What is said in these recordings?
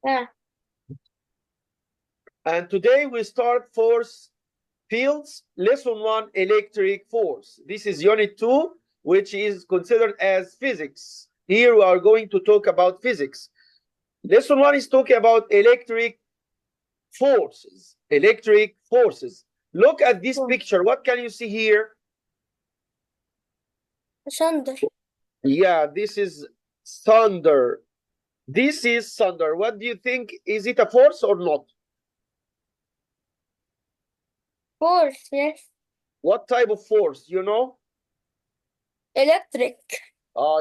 Yeah. And today we start force fields, lesson 1, electric force. This is unit 2, which is considered as physics. Here we are going to talk about physics. Lesson 1 is talking about electric forces. Electric forces. Look at this picture. What can you see here? Thunder. Yeah, this is thunder. This is thunder. What do you think? Is it a force or not? Force, yes. What type of force, you know? Electric.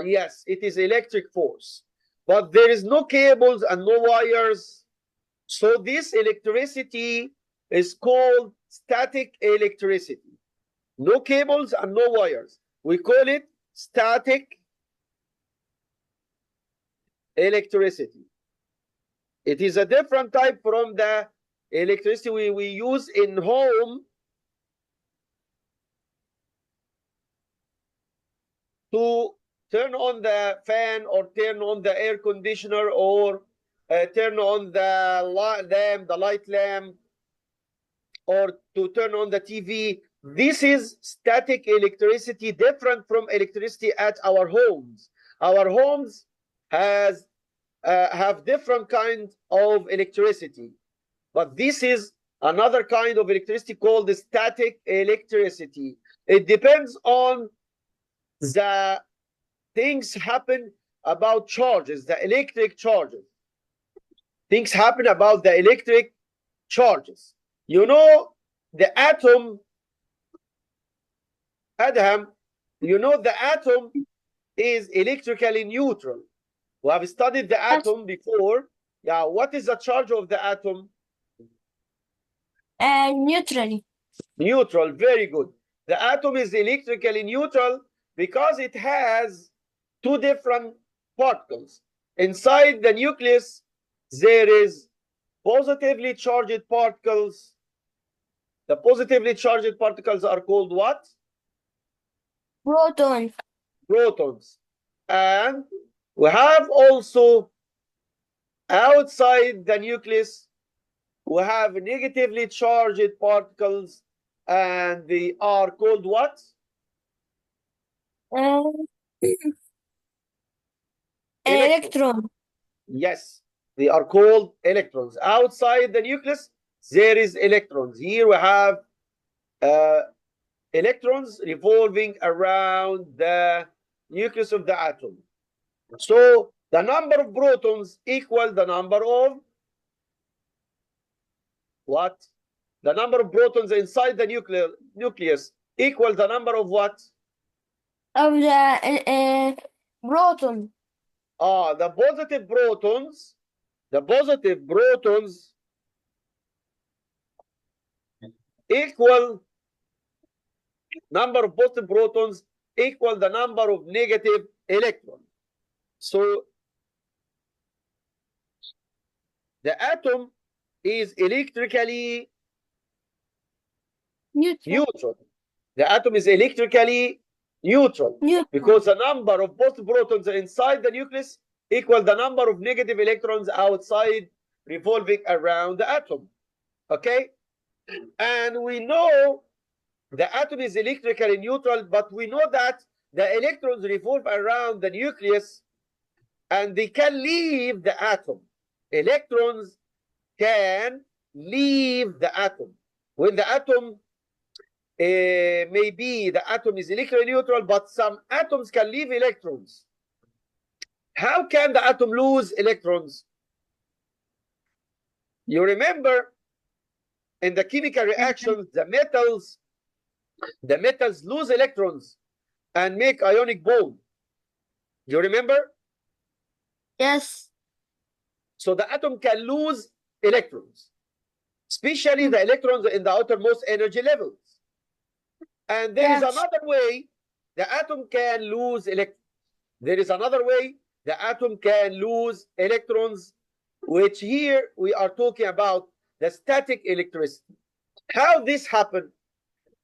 Yes, it is electric force. But there is no cables and no wires. So this electricity is called static electricity. No cables and no wires. We call it static electricity. It is a different type from the electricity we use in home to turn on the fan or turn on the air conditioner or turn on the lamp, the light lamp, or to turn on the TV. This is static electricity, different from electricity at our homes. Our homes have different kind of electricity, but this is another kind of electricity called static electricity. It depends on the things happen about charges, the electric charges. Things happen about the electric charges. You know, the atom, Adam, you know the atom is electrically neutral. We have studied the atom before. Yeah, what is the charge of the atom? Neutrally. Neutral, very good. The atom is electrically neutral because it has two different particles. Inside the nucleus, there is positively charged particles. The positively charged particles are called what? Proton. Protons. And we have also outside the nucleus, we have negatively charged particles, and they are called what? Electron. Yes, they are called electrons. Outside the nucleus, there is electrons. Here we have electrons revolving around the nucleus of the atom. So the number of protons equal the number of what? The number of protons inside the nucleus equal the number of what? Of the proton. The positive protons. The positive protons equal number of positive protons equal the number of negative electrons. So the atom is electrically neutral. The atom is electrically neutral because the number of positive protons inside the nucleus equal the number of negative electrons outside revolving around the atom. Okay? And we know the atom is electrically neutral, but we know that the electrons revolve around the nucleus and they can leave the atom. Electrons can leave the atom. When the atom, maybe the atom is electrically neutral, but some atoms can leave electrons. How can the atom lose electrons? You remember in the chemical reactions, the metals lose electrons and make ionic bond. You remember? Yes. So the atom can lose electrons, especially the electrons in the outermost energy levels. And there is another way the atom can lose electrons. There is another way the atom can lose electrons, which here we are talking about the static electricity. How this happen?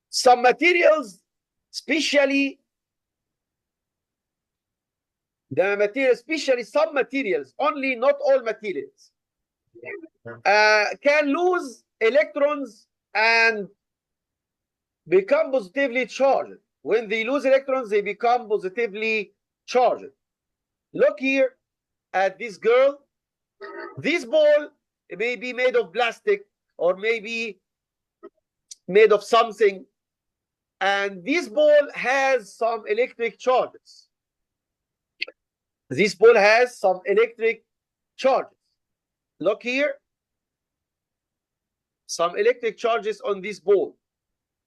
Some materials, especially some materials, only not all materials. can lose electrons and become positively charged. When they lose electrons, they become positively charged. Look here at this girl. This ball may be made of plastic or maybe made of something, and this ball has some electric charges. This ball has some electric charges. Look here. Some electric charges on this ball.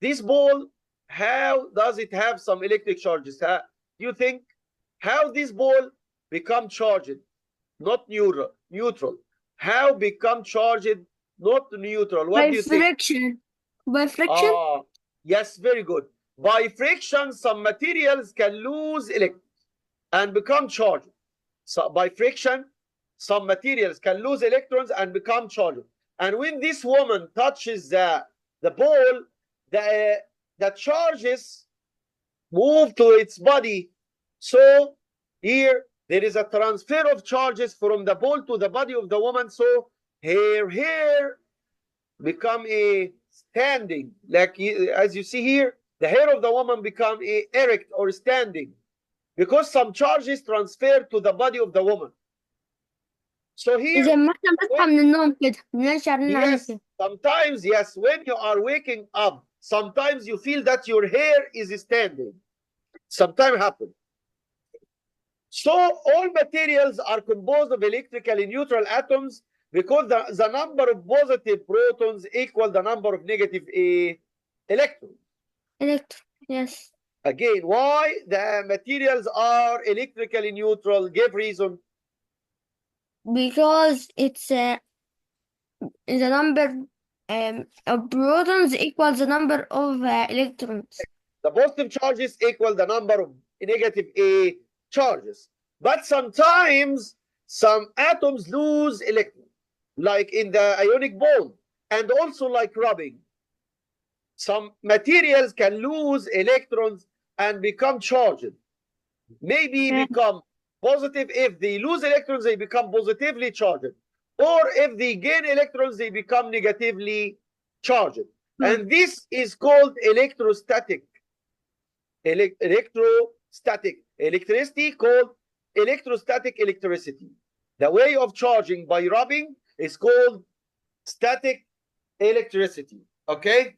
This ball, how does it have some electric charges? You think how this ball become charged, not neutral? How become charged, not neutral? What By do you think? friction. By friction? Yes, very good. By friction, some materials can lose electrons and become charged. So by friction, some materials can lose electrons and become charged. And when this woman touches the ball, the charges move to its body. So here there is a transfer of charges from the ball to the body of the woman. So her hair become a standing, like as you see here, the hair of the woman become a erect or standing because some charges transfer to the body of the woman. So here, إذا ما احنا بنصحى من النوم كده بنلاقي شعرنا عامل yes, كده. sometimes, yes, when you are waking up, sometimes you feel that your hair is standing. Sometimes happen. So all materials are composed of electrically neutral atoms because the number of positive protons equal the number of negative electrons. Electron, yes. Again, why the materials are electrically neutral? Give reason. Because it's the number of protons equals the number of electrons. The positive charges equal the number of negative charges. But sometimes some atoms lose electrons, like in the ionic bond, and also like rubbing. Some materials can lose electrons and become charged. Maybe become positive. If they lose electrons, they become positively charged. Or if they gain electrons, they become negatively charged. And this is called electrostatic. Electrostatic electricity called electrostatic electricity. The way of charging by rubbing is called static electricity. Okay?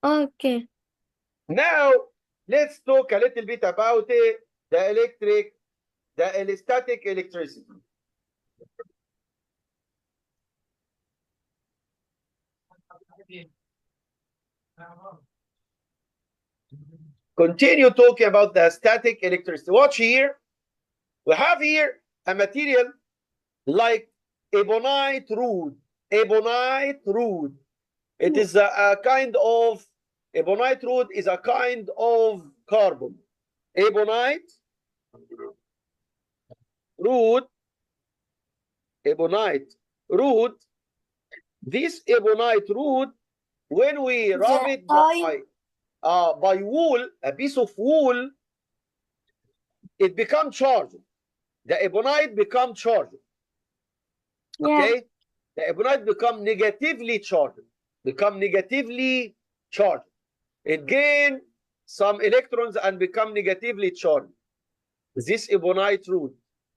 Okay. Now, let's talk a little bit about the static electricity. Continue talking about the static electricity. Watch here. We have here a material like ebonite root. Ebonite root. It is a kind of, ebonite root is a kind of carbon. Ebonite root, ebonite root. This ebonite root, when we rub it by wool, a piece of wool, it becomes charged. The ebonite becomes charged. Okay? Yeah. The ebonite become negatively charged. It gain some electrons and become negatively charged. This ebonite root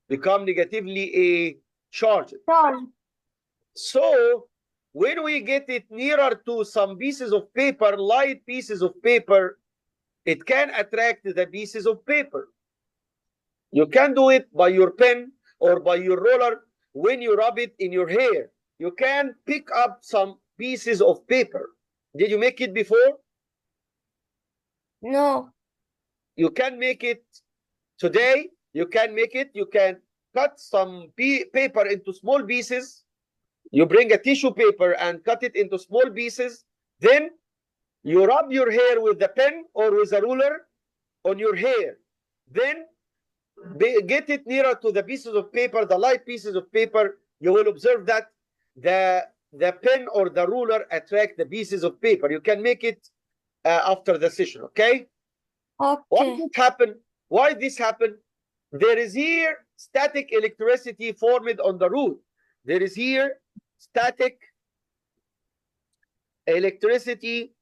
become negatively charged. So when we get it nearer to some pieces of paper, light pieces of paper, it can attract the pieces of paper. You can do it by your pen or by your roller when you rub it in your hair. You can pick up some pieces of paper. Did you make it before? No. You can make it today. You can make it. You can cut some paper into small pieces. You bring a tissue paper and cut it into small pieces. Then you rub your hair with the pen or with a ruler on your hair. Then get it nearer to the pieces of paper, the light pieces of paper. You will observe that the pen or the ruler attract the pieces of paper. You can make it after the session, okay? Okay. Why did it happen? Why this happened? There is here static electricity formed on the root. there is here static electricity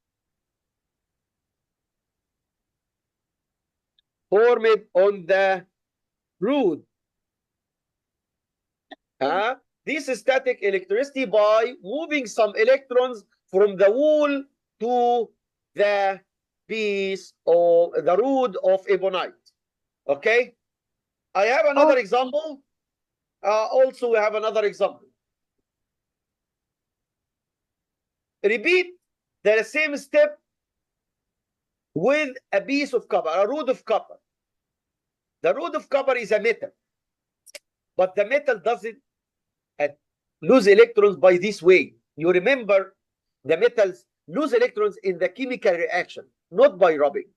formed on the rod. This is static electricity by moving some electrons from the wool to the piece or the rod of ebonite. Okay, I have another example. Also, we have another example. Repeat the same step with a piece of copper, a rod of copper. The rod of copper is a metal, but the metal doesn't lose electrons by this way. You remember, the metals lose electrons in the chemical reaction, not by rubbing.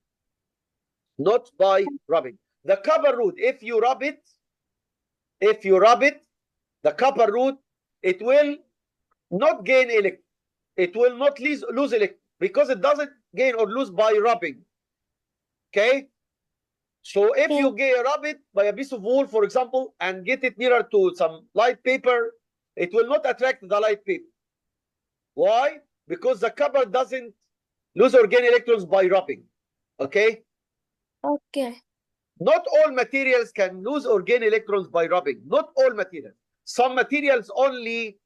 Not by rubbing. The copper rod, if you rub it, the copper rod, it will not gain electrons. It will not lose electrons because it doesn't gain or lose by rubbing. Okay? So if you rub it by a piece of wool, for example, and get it nearer to some light paper, it will not attract the light paper. Why? Because the copper doesn't lose or gain electrons by rubbing. Okay? Okay. Not all materials can lose or gain electrons by rubbing. Not all materials. Some materials only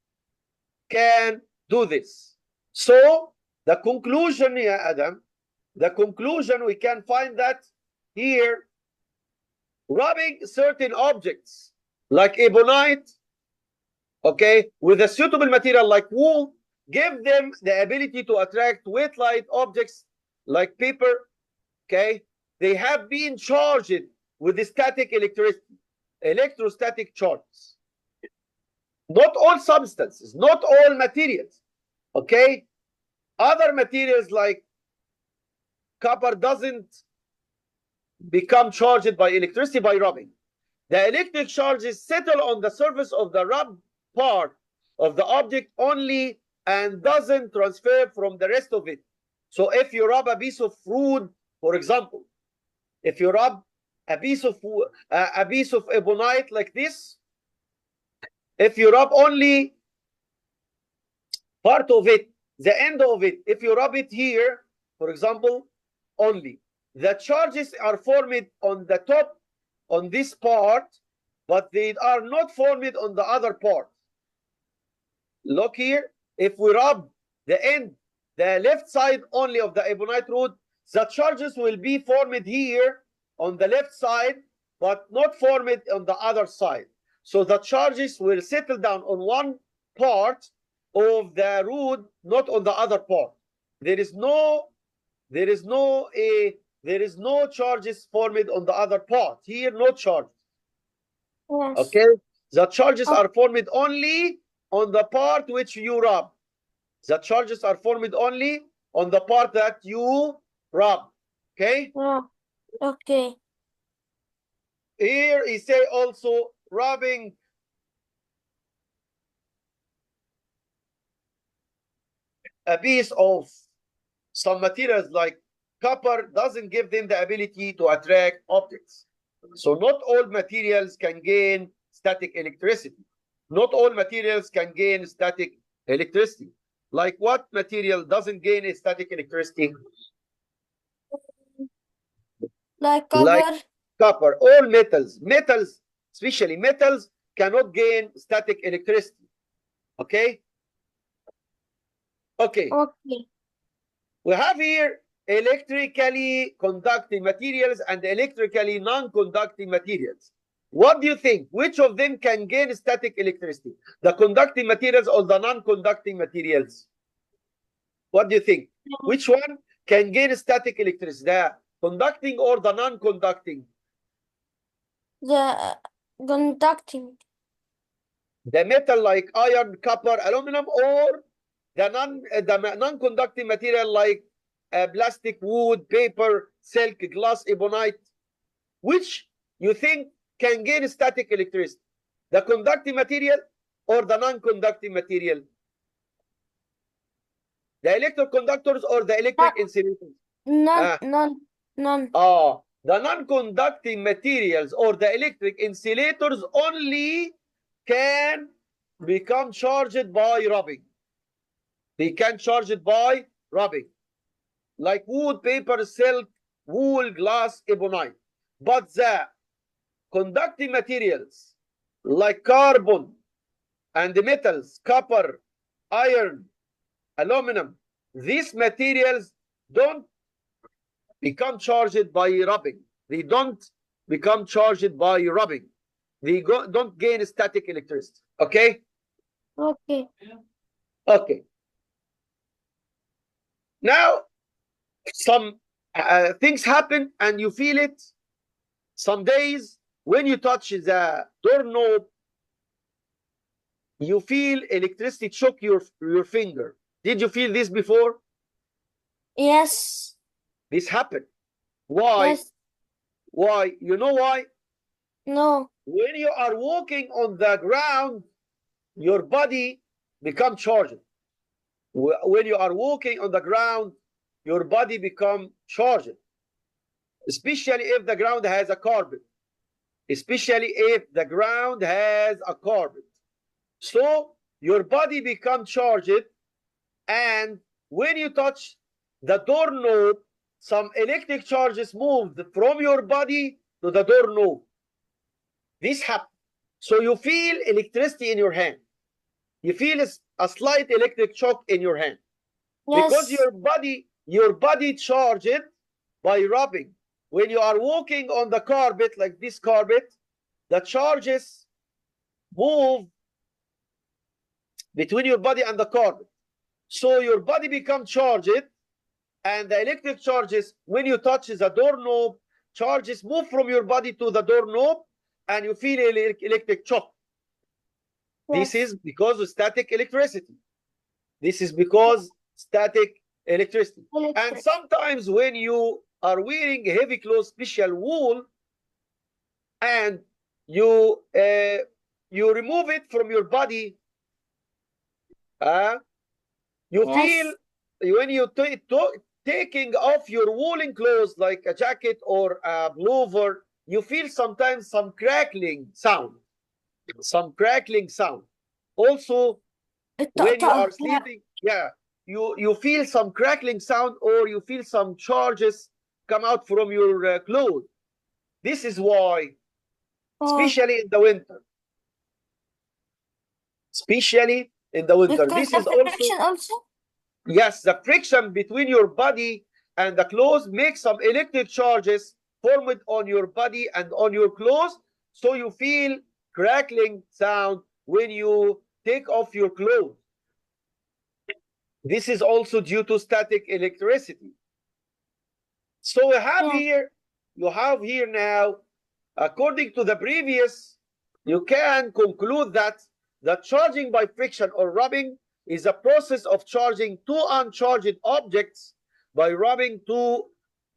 can do this. So the conclusion here, Adam, the conclusion, we can find that here, rubbing certain objects like ebonite, okay, with a suitable material like wool, give them the ability to attract wet light objects like paper. Okay, they have been charged with the static electricity, electrostatic charges. Not all substances, not all materials. Okay, other materials like copper doesn't become charged by electricity by rubbing. The electric charges settle on the surface of the rubbed part of the object only and doesn't transfer from the rest of it. So if you rub a piece of wood, for example, if you rub a piece of ebonite like this, if you rub only part of it, the end of it, if you rub it here, for example, only, the charges are formed on the top, on this part, but they are not formed on the other part. Look here, if we rub the end, the left side only of the ebonite rod, the charges will be formed here on the left side, but not formed on the other side. So the charges will settle down on one part of the rod, not on the other part. There is no charges formed on the other part. Here, no charges. Yes. Okay, the charges are formed only on the part which you rub. The charges are formed only on the part that you rub. Okay. Okay. Here he say also rubbing a piece of some materials like copper doesn't give them the ability to attract objects. So not all materials can gain static electricity. Not all materials can gain static electricity. Like what material doesn't gain a static electricity? Like copper. Like copper. All metals, especially metals, cannot gain static electricity. Okay? Okay. Okay. We have here electrically conducting materials and electrically non-conducting materials. What do you think? Which of them can gain static electricity? The conducting materials or the non-conducting materials? What do you think? Which one can gain static electricity? The conducting or the non-conducting? The conducting. The metal like iron, copper, aluminum, or the non-conducting material like plastic, wood, paper, silk, glass, ebonite. Which you think can gain static electricity? The conducting material or the non-conducting material? The electroconductors or the electric insulators? None. The non-conducting materials or the electric insulators only can become charged by rubbing. They can charge it by rubbing, like wood, paper, silk, wool, glass, ebonite. But the conducting materials like carbon and the metals, copper, iron, aluminum, these materials don't become charged by rubbing. They don't become charged by rubbing. They don't gain static electricity. Okay? Okay. Okay. Now, some things happen and you feel it. Some days when you touch the doorknob, you feel electricity choke your finger. Did you feel this before? Yes. This happened. Why? Yes. Why? You know why? No. When you are walking on the ground, your body becomes charged. When you are walking on the ground, your body becomes charged. Especially if the ground has a carpet. Especially if the ground has a carpet. So your body becomes charged, and when you touch the doorknob, some electric charges moved from your body to the doorknob. This happens. So you feel electricity in your hand. You feel a slight electric shock in your hand. Yes. Because your body charged by rubbing. When you are walking on the carpet, like this carpet, the charges move between your body and the carpet. So your body becomes charged, and the electric charges, when you touch the doorknob, charges move from your body to the doorknob, and you feel electric shock. Yes. This is because of static electricity. This is because static electricity. And sometimes when you are wearing heavy clothes, special wool, and you remove it from your body, you feel when you taking off your woolen clothes like a jacket or a pullover, you feel sometimes some crackling sound. Some crackling sound. Also, when you are sleeping, you feel some crackling sound, or you feel some charges come out from your clothes. This is why, especially in the winter. Especially in the winter. This is also. Yes, the friction between your body and the clothes makes some electric charges formed on your body and on your clothes, so you feel crackling sound when you take off your clothes. This is also due to static electricity. So you have here now, according to the previous, you can conclude that the charging by friction or rubbing is a process of charging two uncharged objects by rubbing two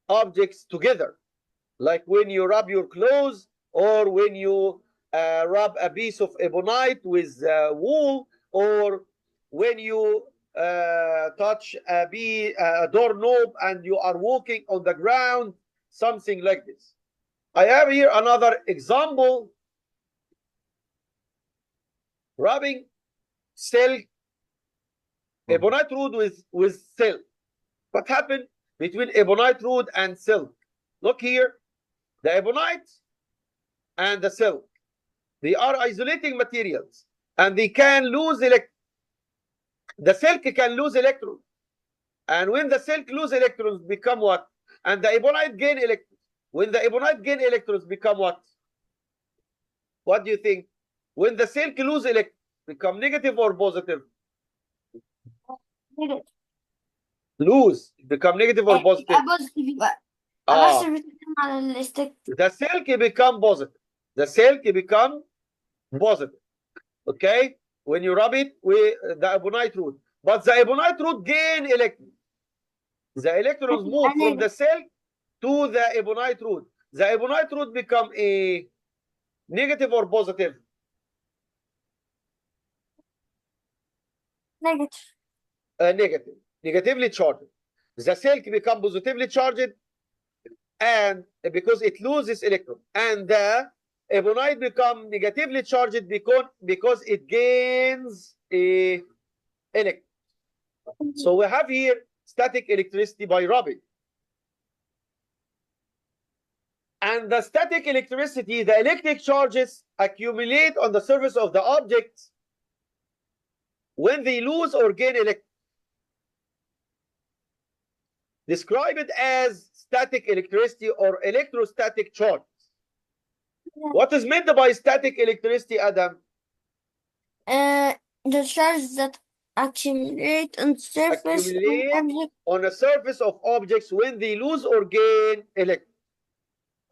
objects together. Like when you rub your clothes, or when you rub a piece of ebonite with wool, or when you touch a doorknob and you are walking on the ground, something like this. I have here another example. Rubbing silk, ebonite root with silk. What happened between ebonite root and silk? Look here, the ebonite and the silk, they are isolating materials, and they can lose the silk can lose electrons, and when the silk lose electrons, become what? And the ebonite gain electrons. When the ebonite gain electrons, become what? What do you think? When the silk lose electrons, become negative or positive? Negative. Lose, become negative or positive? The silk become positive. The silk become positive. Okay? When you rub it with the ebonite root. But the ebonite root gain electrons. The electrons move from the silk to the ebonite root. The ebonite root become a negative or positive? Negative. Negative. Negatively charged. The silk become positively charged, and because it loses electron. And the Ebonite become negatively charged because it gains a electron. So we have here static electricity by rubbing. And the static electricity, the electric charges accumulate on the surface of the object when they lose or gain electrons. Describe it as static electricity or electrostatic charge. What is meant by static electricity, Adam? The charge that accumulate on surface of object. On the surface of objects when they lose or gain electrons.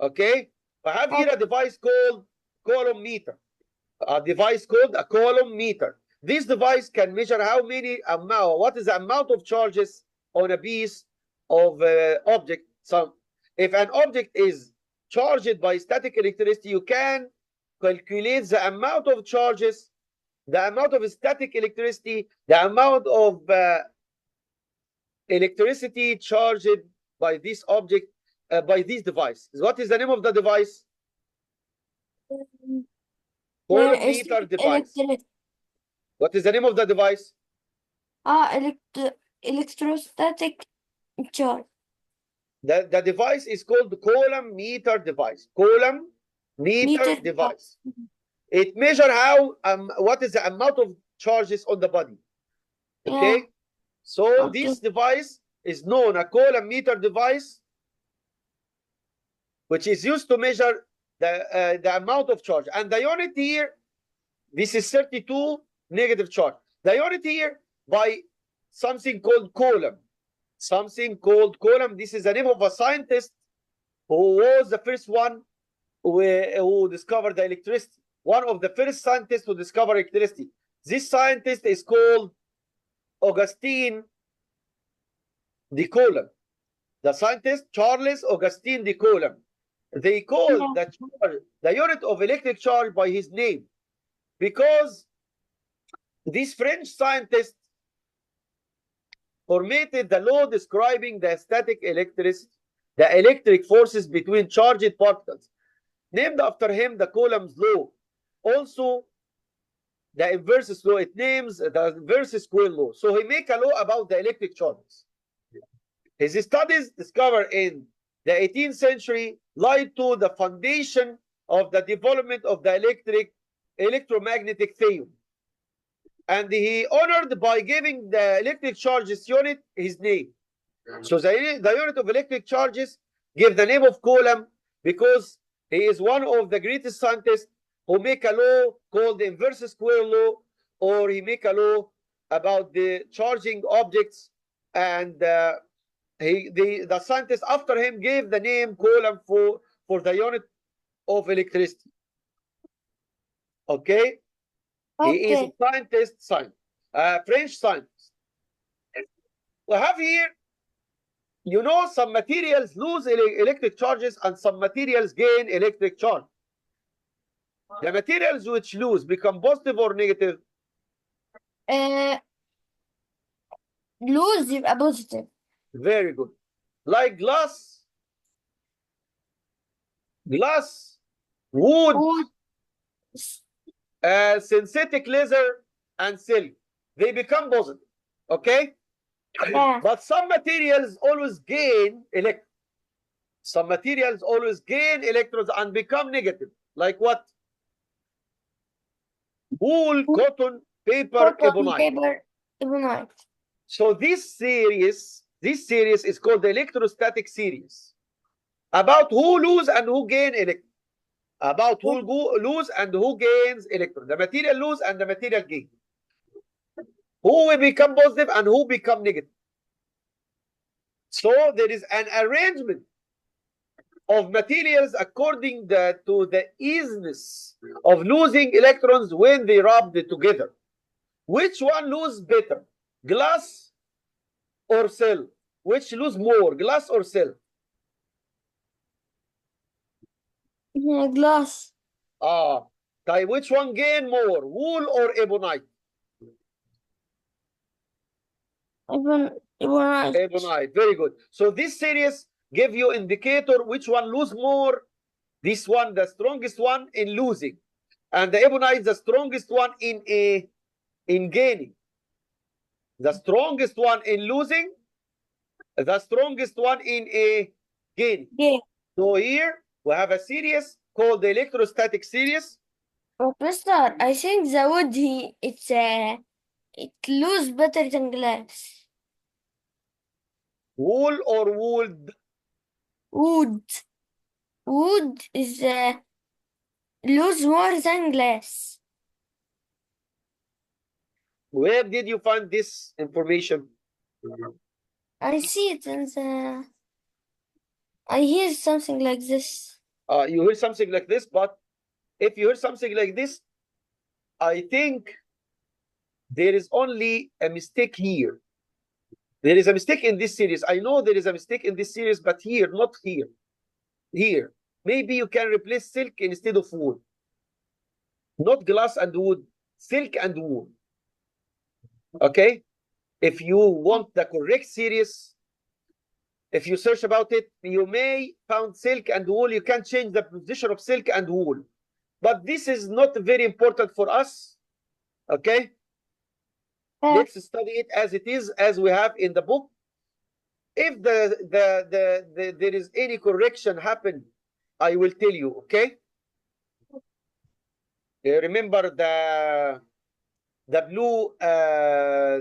Okay? I have here a device called column meter. A device called a column meter. This device can measure what is the amount of charges on a piece of object. So if an object is charged by static electricity, you can calculate the amount of charges, the amount of static electricity, the amount of electricity charged by this object, by this device. What is the name of the device? Column meter device. What is the name of the device? Electrostatic charge. The device is called column meter device. Column meter device. It measures what is the amount of charges on the body. Okay? Yeah. So this device is known a column meter device, which is used to measure the amount of charge. And the unit here, this is 32 negative charge. The unit here by something called coulomb. Something called coulomb. This is the name of a scientist who was the first one who discovered the electricity. One of the first scientists to discover electricity. This scientist is called Augustine de Coulomb. The scientist Charles Augustine de Coulomb. They call the unit of electric charge by his name because this French scientist formulated the law describing the static electricity, the electric forces between charged particles, named after him the Coulomb's law. Also, the inverse law, it names the inverse square law. So he make a law about the electric charges. His studies discovered in the 18th century led to the foundation of the development of the electromagnetic theory. And he honored by giving the electric charges unit his name. So the unit of electric charges give the name of Coulomb because he is one of the greatest scientists who make a law called the inverse square law, or he make a law about the charging objects, and the scientist after him gave the name Coulomb for the unit of electricity. Okay? He is a French scientist. We have here, some materials lose electric charges and some materials gain electric charge. The materials which lose become positive or negative? Lose يبقى positive. Very good. Like glass, wood, synthetic leather, and silk. They become positive. Okay? Yeah. But some materials always gain electrons. Some materials always gain electrons and become negative. Like what? Wool, cotton, paper, ebonite. So this series is called the electrostatic series. About who lose and who gain electrons. About who lose and who gains electrons. The material lose and the material gain. Who will become positive and who become negative. So there is an arrangement of materials according to the easiness of losing electrons when they rubbed together. Which one lose better, glass or silk? Which lose more, glass or silk? Yeah, glass. Which one gain more, wool or ebonite? Ebonite, very good. So this series give you indicator which one lose more This one, the strongest one in losing, and the ebonite, the strongest one in gaining. The strongest one in losing, the strongest one in gaining. Yeah. So here we have a series called the electrostatic series. Oh, Mister, I think the wood it lose better than glass. Wool or wood? Wood. Wood is lose more than glass. Where did you find this information? I see it in the. I hear something like this. You hear something like this, but if you hear something like this, I think there is only a mistake here. There is a mistake in this series. I know there is a mistake in this series, but here, not here. Here. Maybe you can replace silk instead of wool. Not glass and wood, silk and wool. Okay? If you want the correct series, if you search about it, you may found silk and wool. You can change the position of silk and wool. But this is not very important for us. Okay? Let's study it as it is, as we have in the book. If there is any correction happen, I will tell you, okay? Remember the blue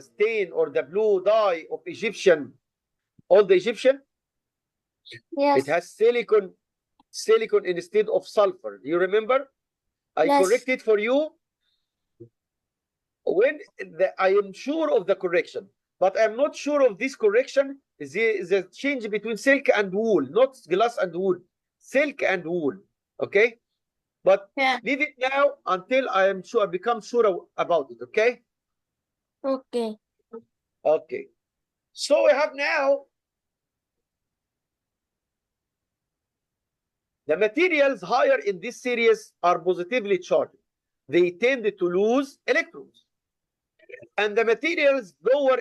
stain or the blue dye of Egyptian, old Egyptian? Yes. It has silicon instead of sulfur. You remember? I Yes. corrected for you when I am sure of the correction, but I'm not sure of this correction. The change between silk and wool, not glass and wool, silk and wool. Okay, but leave it now until I am sure, become sure about it. Okay. Okay. Okay. So we have now the materials higher in this series are positively charged. They tend to lose electrons. And the materials lower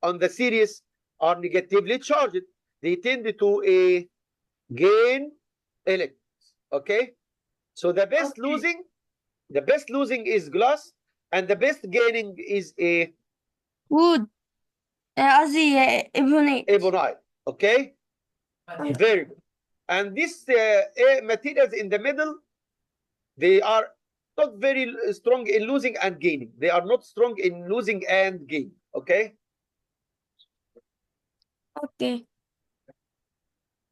on the series are negatively charged. They tend to gain electrons. Okay? So the best losing is glass, and the best gaining is a wood. Ebonite. Ebonite. Okay? Very good. And these materials in the middle, they are not very strong in losing and gaining. They are not strong in losing and gaining. Okay? Okay.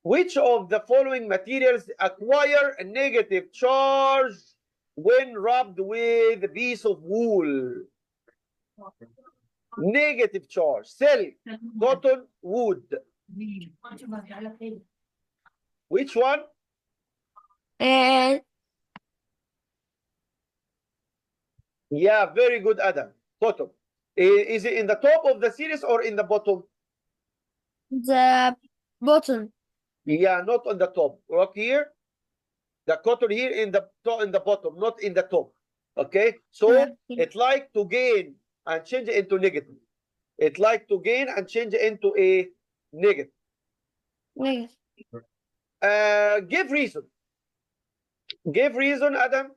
Which of the following materials acquire a negative charge when rubbed with a piece of wool? Negative charge. Silk, cotton, wood. Which one? Yeah, very good, Adam. Cotton. Is it in the top of the series or in the bottom? The bottom. Yeah, not on the top. Look here. The cotton here in the bottom, not in the top. Okay? So it like to gain and change it into negative. It like to gain and change it into a negative. Negative. Give reason. Give reason, Adam.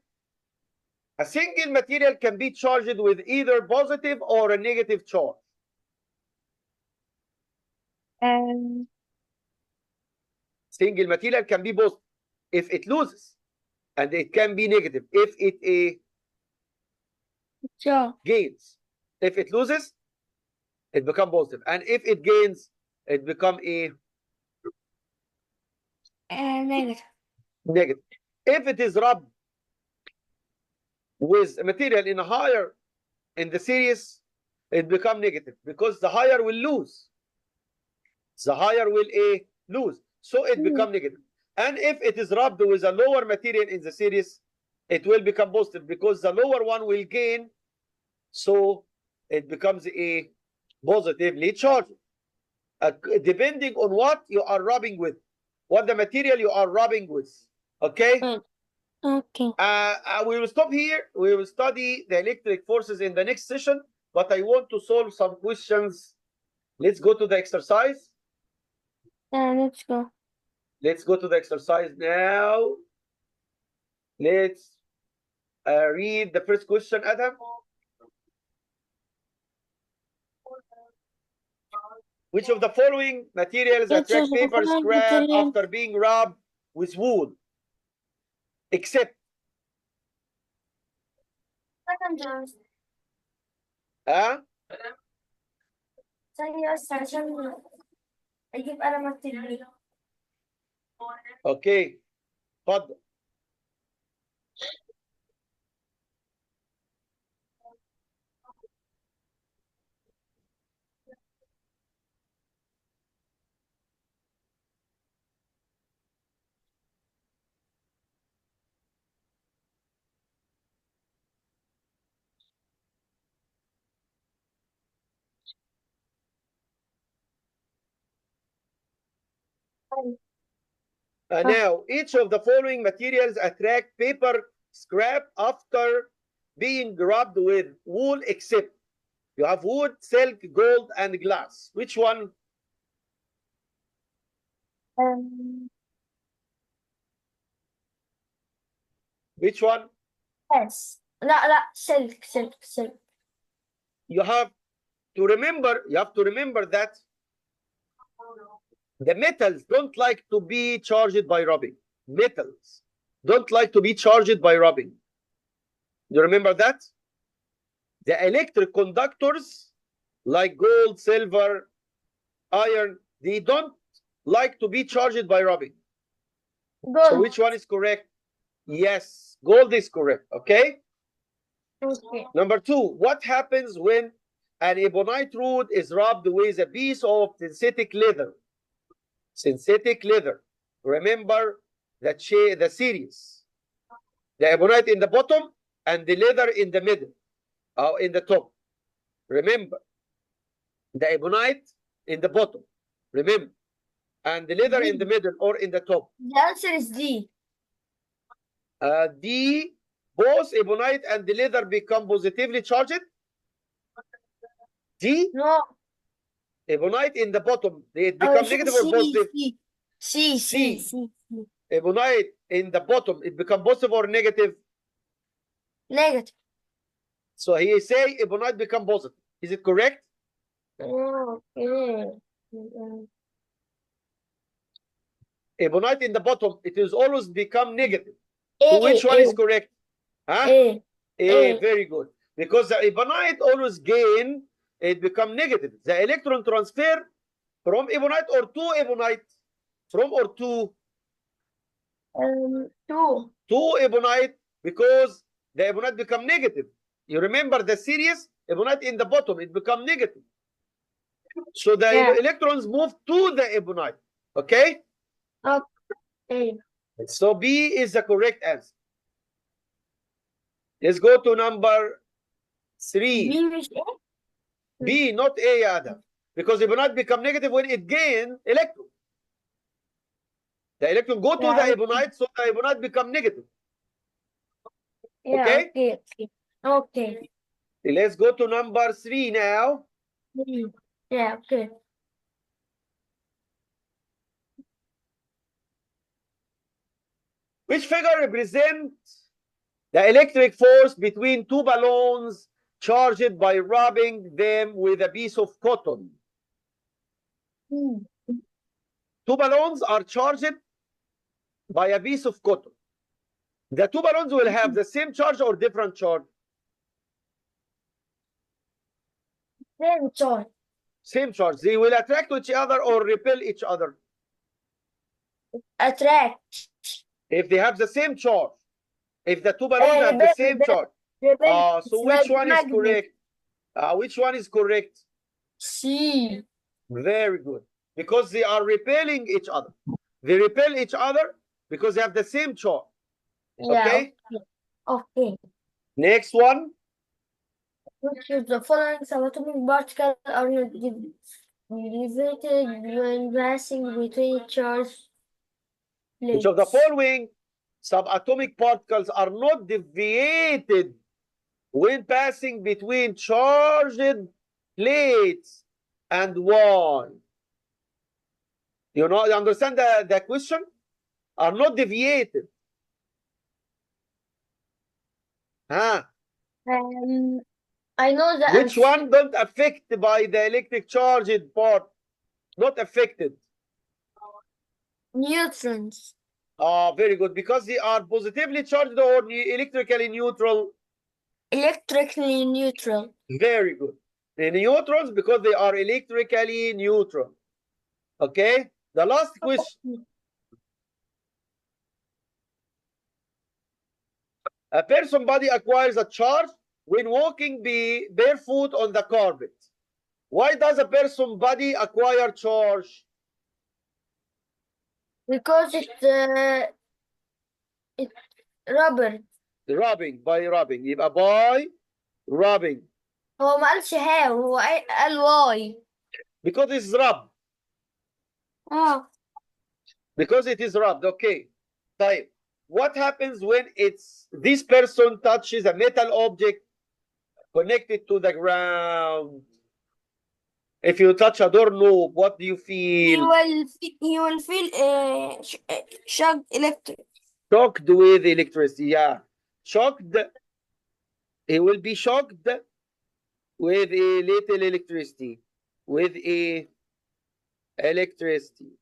A single material can be charged with either positive or a negative charge. Single material can be positive if it loses, and it can be negative if it gains. If it loses, it becomes positive, and if it gains, it becomes a negative. Negative. If it is rubbed with a material in the series, it becomes negative because the higher will lose. The higher will lose. So it becomes negative. And if it is rubbed with a lower material in the series, it will become positive because the lower one will gain. So it becomes a positively charged. Depending on what you are rubbing with, what the material you are rubbing with. Okay? Okay. We will stop here. We will study the electric forces in the next session, but I want to solve some questions. Let's go to the exercise. Let's go. Let's go to the exercise now. Let's read the first question, Adam. Which of the following materials attract paper scrap after being rubbed with wool? Except. ها؟ ثانية بس عشان أجيب قلم أكتب بيه. اوكي اتفضل. Now, each of the following materials attract paper scrap after being rubbed with wool, except you have wood, silk, gold, and glass. Which one? Which one? Yes. لا silk. You have to remember that the metals don't like to be charged by rubbing. Metals don't like to be charged by rubbing. You remember that? The electric conductors like gold, silver, iron, they don't like to be charged by rubbing. Gold. So which one is correct? Yes, gold is correct. Okay? Okay. Number 2, what happens when an ebonite rod is rubbed with a piece of synthetic leather? Synthetic leather. Remember the series. The ebonite in the bottom and the leather in the middle, or in the top. Remember, the ebonite in the bottom. Remember, and the leather in the middle or in the top. The answer is D. D, both ebonite and the leather become positively charged. D, No. ebonite in the bottom, they become negative or positive? C. Ebonite in the bottom, it become positive or negative? Negative. So he say ebonite become positive. Is it correct? Okay. Ebonite in the bottom, it is always become negative. A, So which one is correct? Huh? A. Very good. Because the ebonite always gain, it become negative. The electron transfer from ebonite or to ebonite? From or to? 2. To ebonite, because the ebonite become negative. You remember the series? Ebonite in the bottom, it become negative. So the electrons move to the ebonite. Okay? Okay. So B is the correct answer. Let's go to number 3. B is A? B, not A, Adam. Because ebonite become negative when it gain electron. The electron go to the ebonite, so the ebonite become negative. Okay? Okay. Let's go to number 3 now. Yeah, okay. Which figure represents the electric force between two balloons charged by rubbing them with a piece of cotton? Two balloons are charged by a piece of cotton. The two balloons will have the same charge or different charge? Same charge. Same charge. They will attract to each other or repel each other? Attract. If they have the same charge. If the two balloons have the same charge. So which one is correct? Which one is correct? C. Very good. Because they are repelling each other. They repel each other because they have the same charge. Okay? Okay. Next one. Which of the following subatomic particles are not deviated when passing between charged plates? Which of the following subatomic particles are not deviated when passing between charged plates, and why? You understand the question? Are not deviated. Huh? I know the Which answer. one don't affect by the electric charged part? Not affected. Neutrons. Very good. Because they are positively charged or electrically neutral? Electrically neutral. Very good. The neutrons because they are electrically neutral. Okay? The last question. A person body acquires a charge when walking barefoot on the carpet. Why does a person body acquire charge? Because it's rubber. By rubbing. يبقى by rubbing. هو ما قالش how، هو قال why. Because it's rubbed. Because it is rubbed. Okay. طيب. What happens when this person touches a metal object connected to the ground? If you touch a doorknob, what do you feel? He will feel shock electric. Shocked with electricity. Yeah. Shocked. He will be shocked with a little electricity. With a electricity.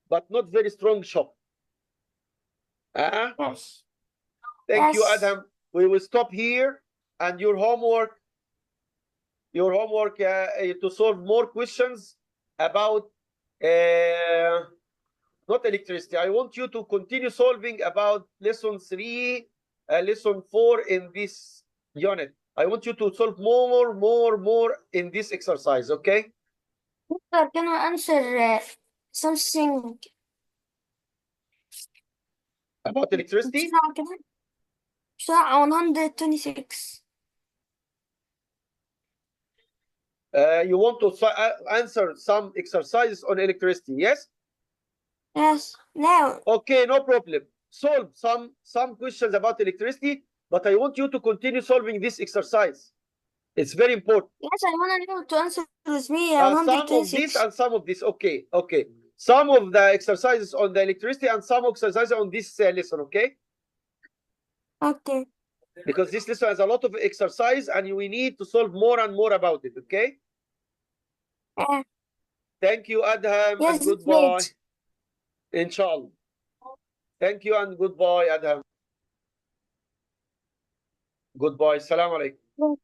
But not very strong shock. Yes. Thank you, Adam. We will stop here. And your homework to solve more questions about not electricity. I want you to continue solving about lesson 3, lesson 4 in this unit. I want you to solve more in this exercise, okay? Sir, can I answer something About electricity? بسرعة 126. You want to answer some exercises on electricity, yes? Yes, now. Okay, no problem. Solve some questions about electricity, but I want you to continue solving this exercise. It's very important. Yes, I want you to answer with me. Some of this and some of this. Okay. Some of the exercises on the electricity and some exercises on this lesson, okay? Okay. Because this lesson has a lot of exercise and we need to solve more and more about it, okay? Thank you, Adham, yes, and goodbye. Inshallah. Thank you and goodbye, Adham. Goodbye. Assalamu alaikum.